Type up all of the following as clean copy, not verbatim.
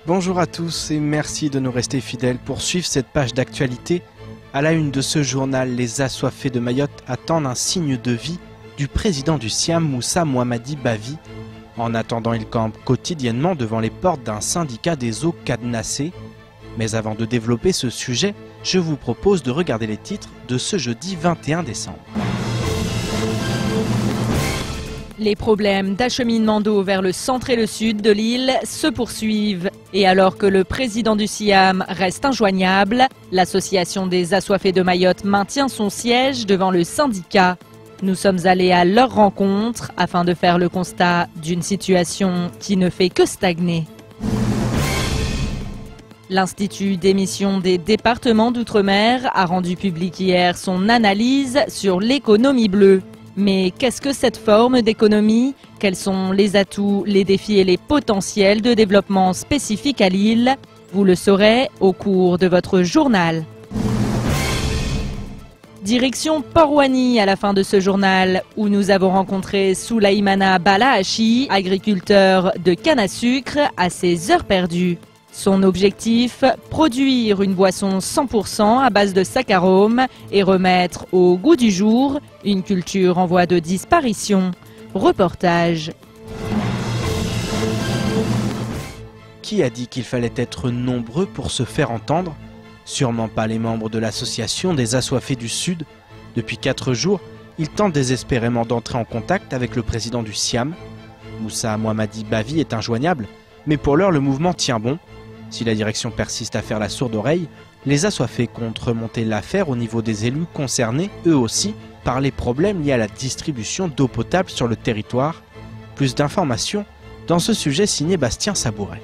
Bonjour à tous et merci de nous rester fidèles pour suivre cette page d'actualité. À la une de ce journal, les assoiffés de Mayotte attendent un signe de vie du président du Siam, Moussa Mohamadi Bavi. En attendant, il campe quotidiennement devant les portes d'un syndicat des eaux cadenassées. Mais avant de développer ce sujet, je vous propose de regarder les titres de ce jeudi 21 décembre. Les problèmes d'acheminement d'eau vers le centre et le sud de l'île se poursuivent. Et alors que le président du Siam reste injoignable, l'association des assoiffés de Mayotte maintient son siège devant le syndicat. Nous sommes allés à leur rencontre afin de faire le constat d'une situation qui ne fait que stagner. L'Institut d'émission des départements d'outre-mer a rendu public hier son analyse sur l'économie bleue. Mais qu'est-ce que cette forme d'économie? Quels sont les atouts, les défis et les potentiels de développement spécifiques à l'île? Vous le saurez au cours de votre journal. Direction Port-Ouani à la fin de ce journal, où nous avons rencontré Soulaïmana Balaachi, agriculteur de canne à sucre, à ses heures perdues. Son objectif, produire une boisson 100% à base de saccharome et remettre au goût du jour une culture en voie de disparition. Reportage. Qui a dit qu'il fallait être nombreux pour se faire entendre? Sûrement pas les membres de l'association des assoiffés du Sud. Depuis 4 jours, ils tentent désespérément d'entrer en contact avec le président du Siam. Moussa Mohamadi Bavi est injoignable, mais pour l'heure le mouvement tient bon. Si la direction persiste à faire la sourde oreille, les assoiffés comptent remonter l'affaire au niveau des élus concernés, eux aussi, par les problèmes liés à la distribution d'eau potable sur le territoire. Plus d'informations dans ce sujet signé Bastien Sabouret.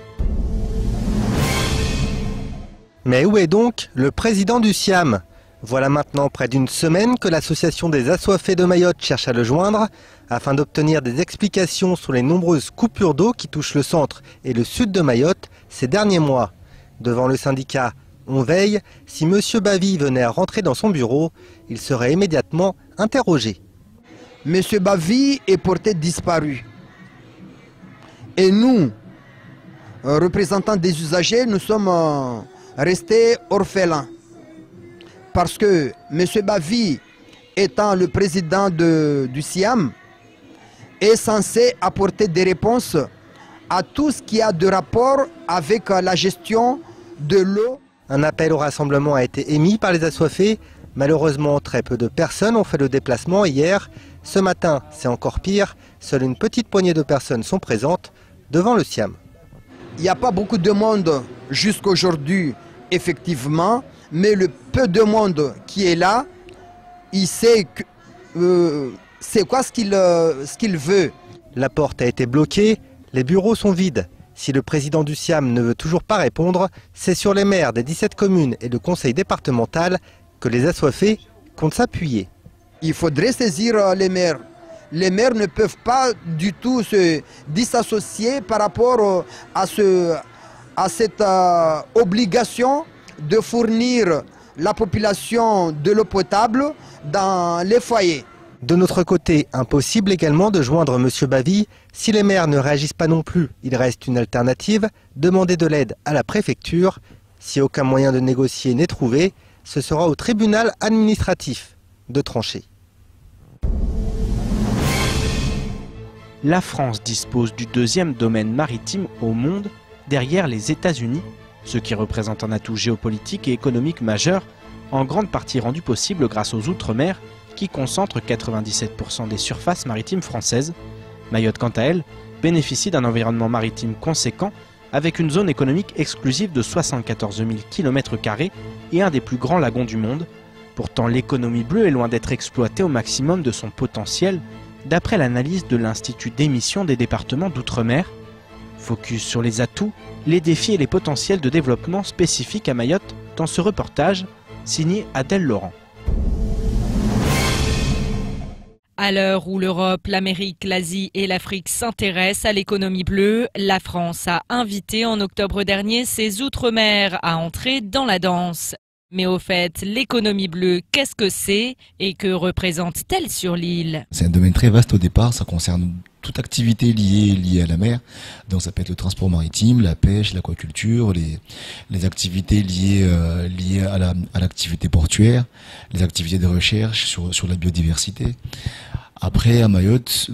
Mais où est donc le président du Siam? Voilà maintenant près d'une semaine que l'association des assoiffés de Mayotte cherche à le joindre afin d'obtenir des explications sur les nombreuses coupures d'eau qui touchent le centre et le sud de Mayotte ces derniers mois. Devant le syndicat On Veille, si M. Bavi venait à rentrer dans son bureau, il serait immédiatement interrogé. M. Bavi est porté disparu. Et nous, représentants des usagers, nous sommes restés orphelins. Parce que M. Bavi, étant le président du Siam, est censé apporter des réponses à tout ce qui a de rapport avec la gestion de l'eau. Un appel au rassemblement a été émis par les assoiffés. Malheureusement, très peu de personnes ont fait le déplacement hier. Ce matin, c'est encore pire. Seule une petite poignée de personnes sont présentes devant le Siam. Il n'y a pas beaucoup de monde jusqu'aujourd'hui, effectivement. Mais le peu de monde qui est là, il sait c'est quoi ce qu'il veut. La porte a été bloquée, les bureaux sont vides. Si le président du Siam ne veut toujours pas répondre, c'est sur les maires des 17 communes et le conseil départemental que les assoiffés comptent s'appuyer. Il faudrait saisir les maires. Les maires ne peuvent pas du tout se disassocier par rapport à cette obligation de fournir la population de l'eau potable dans les foyers. De notre côté, impossible également de joindre M. Bavi. Si les maires ne réagissent pas non plus, il reste une alternative, demander de l'aide à la préfecture. Si aucun moyen de négocier n'est trouvé, ce sera au tribunal administratif de trancher. La France dispose du 2e domaine maritime au monde, derrière les États-Unis, ce qui représente un atout géopolitique et économique majeur, en grande partie rendu possible grâce aux Outre-mer, qui concentrent 97% des surfaces maritimes françaises. Mayotte, quant à elle, bénéficie d'un environnement maritime conséquent, avec une zone économique exclusive de 74 000 km² et un des plus grands lagons du monde. Pourtant, l'économie bleue est loin d'être exploitée au maximum de son potentiel, d'après l'analyse de l'Institut d'émission des départements d'outre-mer. Focus sur les atouts, les défis et les potentiels de développement spécifiques à Mayotte dans ce reportage signé Adèle Laurent. À l'heure où l'Europe, l'Amérique, l'Asie et l'Afrique s'intéressent à l'économie bleue, la France a invité en octobre dernier ses outre-mer à entrer dans la danse. Mais au fait, l'économie bleue, qu'est-ce que c'est et que représente-t-elle sur l'île? C'est un domaine très vaste au départ, ça concerne toute activité liée à la mer. Donc ça peut être le transport maritime, la pêche, l'aquaculture, les activités liées à l'activité portuaire, les activités de recherche sur la biodiversité. Après, à Mayotte,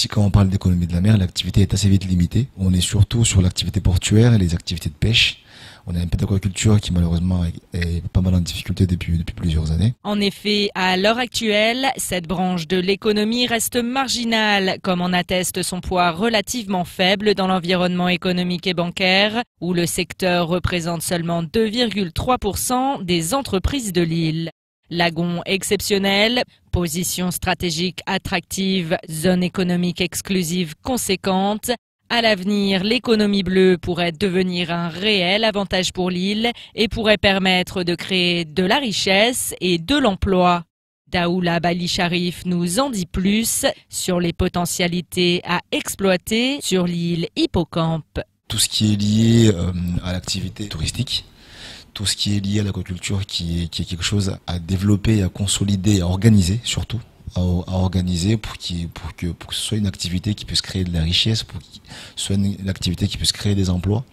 quand on parle d'économie de la mer, l'activité est assez vite limitée. On est surtout sur l'activité portuaire et les activités de pêche. On a un peu d'aquaculture qui malheureusement est pas mal en difficulté depuis plusieurs années. En effet, à l'heure actuelle, cette branche de l'économie reste marginale, comme en atteste son poids relativement faible dans l'environnement économique et bancaire, où le secteur représente seulement 2,3% des entreprises de l'île. Lagon exceptionnel, position stratégique attractive, zone économique exclusive conséquente. À l'avenir, l'économie bleue pourrait devenir un réel avantage pour l'île et pourrait permettre de créer de la richesse et de l'emploi. Daoula Bali Sharif nous en dit plus sur les potentialités à exploiter sur l'île Hippocampe. Tout ce qui est lié à l'activité touristique, tout ce qui est lié à l'aquaculture qui est quelque chose à développer, à consolider, à organiser surtout. À organiser pour que ce soit une activité qui puisse créer de la richesse, pour que ce soit une activité qui puisse créer des emplois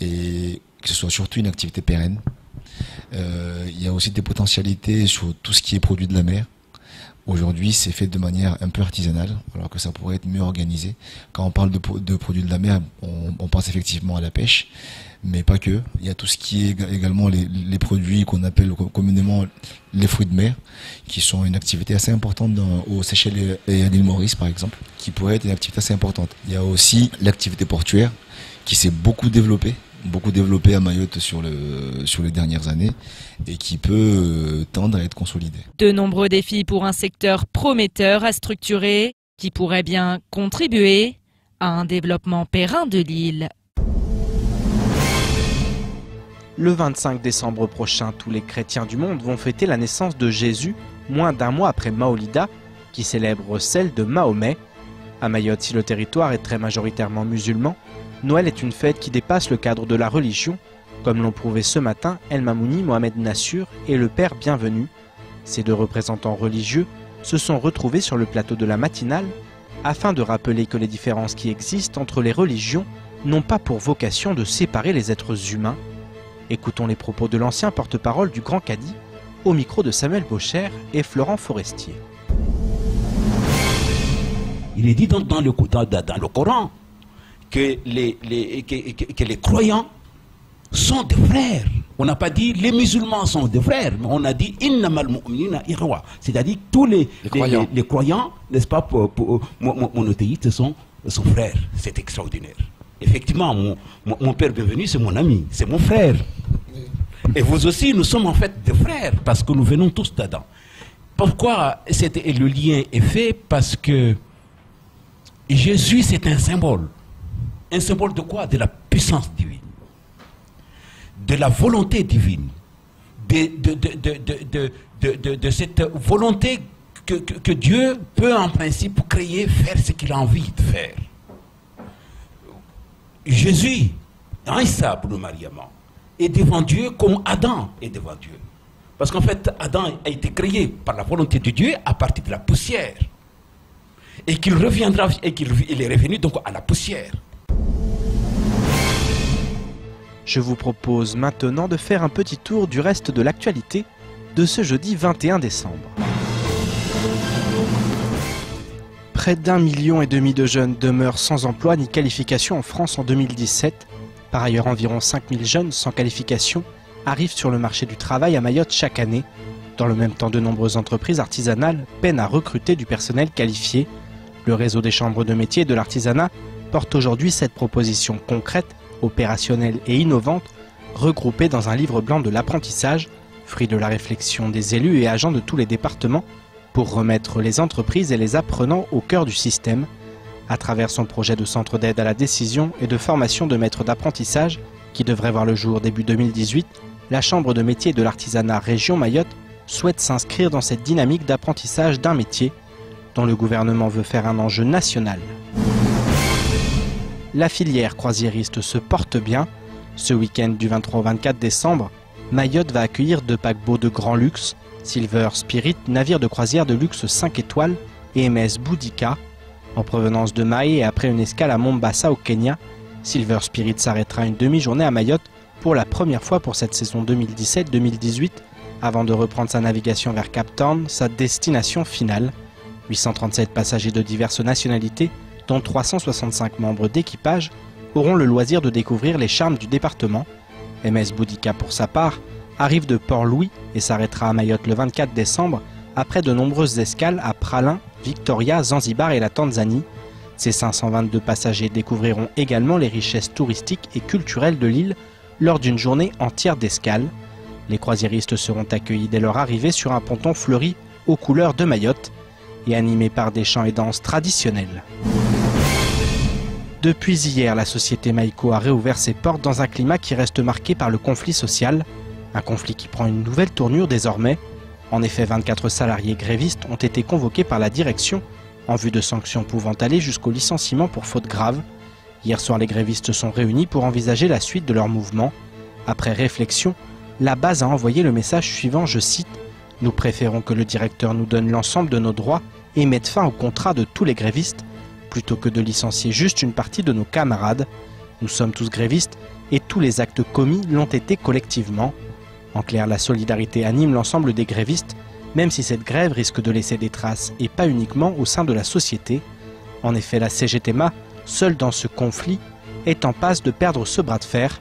et que ce soit surtout une activité pérenne. Il y a aussi des potentialités sur tout ce qui est produit de la mer. Aujourd'hui, c'est fait de manière un peu artisanale, alors que ça pourrait être mieux organisé. Quand on parle de produits de la mer, on pense effectivement à la pêche, mais pas que. Il y a tout ce qui est également les produits qu'on appelle communément les fruits de mer, qui sont une activité assez importante aux Seychelles et à l'île Maurice, par exemple, qui pourrait être une activité assez importante. Il y a aussi l'activité portuaire, qui s'est beaucoup développée à Mayotte sur les dernières années et qui peut tendre à être consolidé. De nombreux défis pour un secteur prometteur à structurer qui pourrait bien contribuer à un développement périn de l'île. Le 25 décembre prochain, tous les chrétiens du monde vont fêter la naissance de Jésus, moins d'un mois après Maolida, qui célèbre celle de Mahomet. À Mayotte, si le territoire est très majoritairement musulman, Noël est une fête qui dépasse le cadre de la religion, comme l'ont prouvé ce matin El Mamouni Mohamed Nassur et le Père Bienvenu. Ces deux représentants religieux se sont retrouvés sur le plateau de la matinale afin de rappeler que les différences qui existent entre les religions n'ont pas pour vocation de séparer les êtres humains. Écoutons les propos de l'ancien porte-parole du Grand Cadi au micro de Samuel Bocher et Florent Forestier. Il est dit dans le Coran que les croyants sont des frères. On n'a pas dit les musulmans sont des frères, mais on a dit innamal mu'minina ikhwa. C'est-à-dire tous les croyants, n'est-ce pas, monothéistes sont frères. C'est extraordinaire. Effectivement, mon Père Bienvenu, c'est mon ami, c'est mon frère. Et vous aussi, nous sommes en fait des frères, parce que nous venons tous d'Adam. Pourquoi le lien est fait? Parce que Jésus, c'est un symbole. Un symbole de quoi? De la puissance divine, de la volonté divine, de cette volonté que Dieu peut en principe créer, faire ce qu'il a envie de faire. Jésus, Isa ibn Maryam, est devant Dieu comme Adam est devant Dieu. Parce qu'en fait, Adam a été créé par la volonté de Dieu à partir de la poussière. Et qu'il reviendra, et qu'il est revenu donc à la poussière. Je vous propose maintenant de faire un petit tour du reste de l'actualité de ce jeudi 21 décembre. Près d'1,5 million de jeunes demeurent sans emploi ni qualification en France en 2017. Par ailleurs, environ 5000 jeunes sans qualification arrivent sur le marché du travail à Mayotte chaque année. Dans le même temps, de nombreuses entreprises artisanales peinent à recruter du personnel qualifié. Le réseau des chambres de métiers et de l'artisanat porte aujourd'hui cette proposition concrète, opérationnelle et innovante, regroupée dans un livre blanc de l'apprentissage, fruit de la réflexion des élus et agents de tous les départements, pour remettre les entreprises et les apprenants au cœur du système. À travers son projet de centre d'aide à la décision et de formation de maîtres d'apprentissage, qui devrait voir le jour début 2018, la Chambre de métiers et de l'artisanat Région Mayotte souhaite s'inscrire dans cette dynamique d'apprentissage d'un métier, dont le gouvernement veut faire un enjeu national. La filière croisiériste se porte bien. Ce week-end du 23 au 24 décembre, Mayotte va accueillir 2 paquebots de grand luxe, Silver Spirit, navire de croisière de luxe 5 étoiles, et MS Boudica. En provenance de Mahé et après une escale à Mombasa au Kenya, Silver Spirit s'arrêtera une demi-journée à Mayotte pour la première fois pour cette saison 2017-2018, avant de reprendre sa navigation vers Cape Town, sa destination finale. 837 passagers de diverses nationalités, dont 365 membres d'équipage, auront le loisir de découvrir les charmes du département. MS Boudica, pour sa part, arrive de Port-Louis et s'arrêtera à Mayotte le 24 décembre après de nombreuses escales à Praslin, Victoria, Zanzibar et la Tanzanie. Ces 522 passagers découvriront également les richesses touristiques et culturelles de l'île lors d'une journée entière d'escale. Les croisiéristes seront accueillis dès leur arrivée sur un ponton fleuri aux couleurs de Mayotte et animé par des chants et danses traditionnels. Depuis hier, la société Maïko a réouvert ses portes dans un climat qui reste marqué par le conflit social. Un conflit qui prend une nouvelle tournure désormais. En effet, 24 salariés grévistes ont été convoqués par la direction en vue de sanctions pouvant aller jusqu'au licenciement pour faute grave. Hier soir, les grévistes sont réunis pour envisager la suite de leur mouvement. Après réflexion, la base a envoyé le message suivant, je cite « Nous préférons que le directeur nous donne l'ensemble de nos droits et mette fin au contrat de tous les grévistes, plutôt que de licencier juste une partie de nos camarades. Nous sommes tous grévistes et tous les actes commis l'ont été collectivement. » En clair, la solidarité anime l'ensemble des grévistes, même si cette grève risque de laisser des traces et pas uniquement au sein de la société. En effet, la CGTMA, seule dans ce conflit, est en passe de perdre ce bras de fer,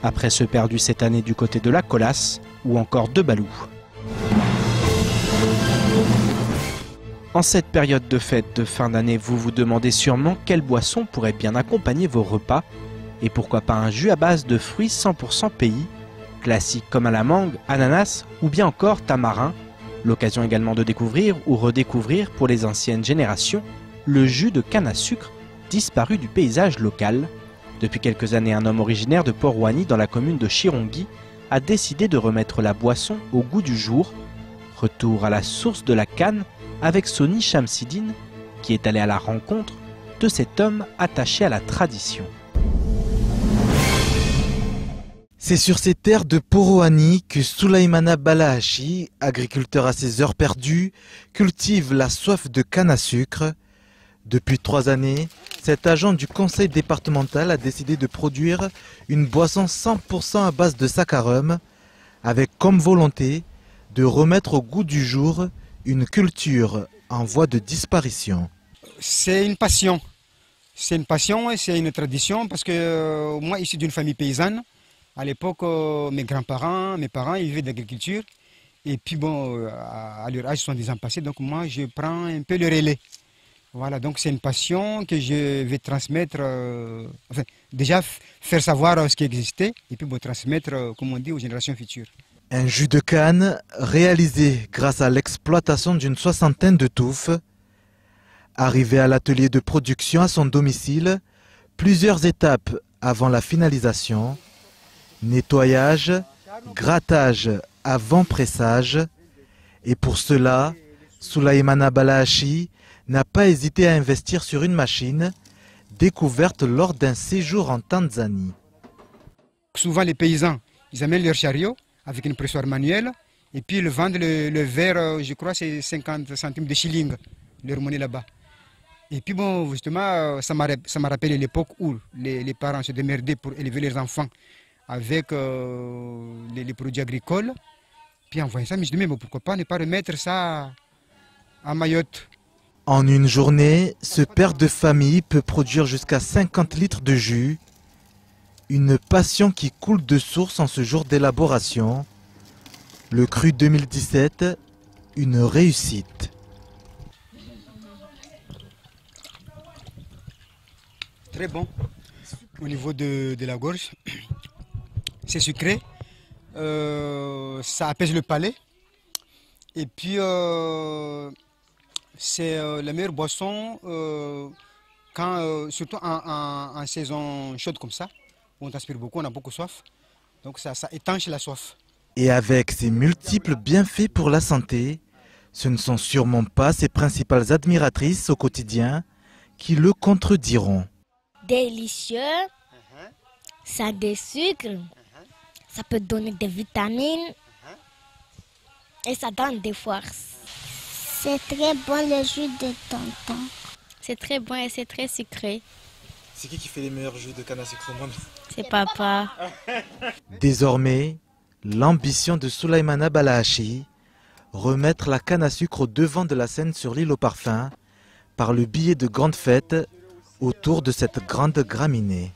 après ceux perdus cette année du côté de la Colasse ou encore de Balou. En cette période de fête de fin d'année, vous vous demandez sûrement quelle boisson pourrait bien accompagner vos repas, et pourquoi pas un jus à base de fruits 100% pays, classiques comme à la mangue, ananas ou bien encore tamarin. L'occasion également de découvrir ou redécouvrir pour les anciennes générations le jus de canne à sucre disparu du paysage local. Depuis quelques années, un homme originaire de Port-Rouani dans la commune de Chirongi a décidé de remettre la boisson au goût du jour. Retour à la source de la canne avec Sony Chamsidine qui est allé à la rencontre de cet homme attaché à la tradition. C'est sur ces terres de Port-Rouani que Souleymana Balahachi, agriculteur à ses heures perdues, cultive la soif de canne à sucre. Depuis 3 années, cet agent du conseil départemental a décidé de produire une boisson 100% à base de saccharum, avec comme volonté de remettre au goût du jour une culture en voie de disparition. C'est une passion. C'est une passion et c'est une tradition parce que moi, issu d'une famille paysanne, à l'époque, mes grands-parents, mes parents, ils vivaient d'agriculture. Et puis bon, à leur âge, ils sont des ans passés, donc moi, je prends un peu le relais. Voilà, donc c'est une passion que je vais transmettre, enfin, déjà faire savoir ce qui existait, et puis bon, transmettre, comme on dit, aux générations futures. Un jus de canne réalisé grâce à l'exploitation d'une 60aine de touffes. Arrivé à l'atelier de production à son domicile, plusieurs étapes avant la finalisation. Nettoyage, grattage avant pressage. Et pour cela, Souleymana Balahachi n'a pas hésité à investir sur une machine découverte lors d'un séjour en Tanzanie. Souvent les paysans, ils amènent leur chariot avec une pressoire manuelle et puis ils vendent le verre, je crois c'est 50 centimes de shilling, leur monnaie là-bas. Et puis bon, justement, ça m'a rappelé l'époque où les parents se démerdaient pour élever leurs enfants avec les produits agricoles. Puis en voyant ça, je me suis dit, mais bon, pourquoi pas ne pas remettre ça à Mayotte. En une journée, ce père de famille peut produire jusqu'à 50 litres de jus. Une passion qui coule de source en ce jour d'élaboration. Le cru 2017, une réussite. Très bon. Au niveau de la gorge, c'est sucré. Ça apaise le palais. Et puis, c'est la meilleure boisson, surtout en saison chaude comme ça, où on transpire beaucoup, on a beaucoup soif. Donc ça étanche la soif. Et avec ses multiples bienfaits pour la santé, ce ne sont sûrement pas ses principales admiratrices au quotidien qui le contrediront. Délicieux, ça a des sucres, Ça peut donner des vitamines et ça donne des forces. C'est très bon le jus de tonton. C'est très bon et c'est très sucré. C'est qui fait les meilleurs jus de canne à sucre au monde? C'est papa. Désormais, l'ambition de Souleymana Balahachi, remettre la canne à sucre au devant de la scène sur l'île aux parfums, par le biais de grandes fêtes autour de cette grande graminée.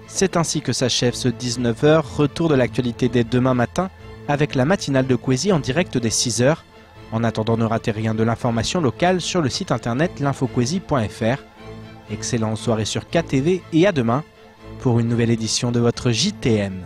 C'est ainsi que s'achève ce 19h, retour de l'actualité dès demain matin, avec la matinale de Kwesi en direct dès 6h. En attendant, ne ratez rien de l'information locale sur le site internet l'infokwesi.fr. Excellente soirée sur KTV et à demain pour une nouvelle édition de votre JTM.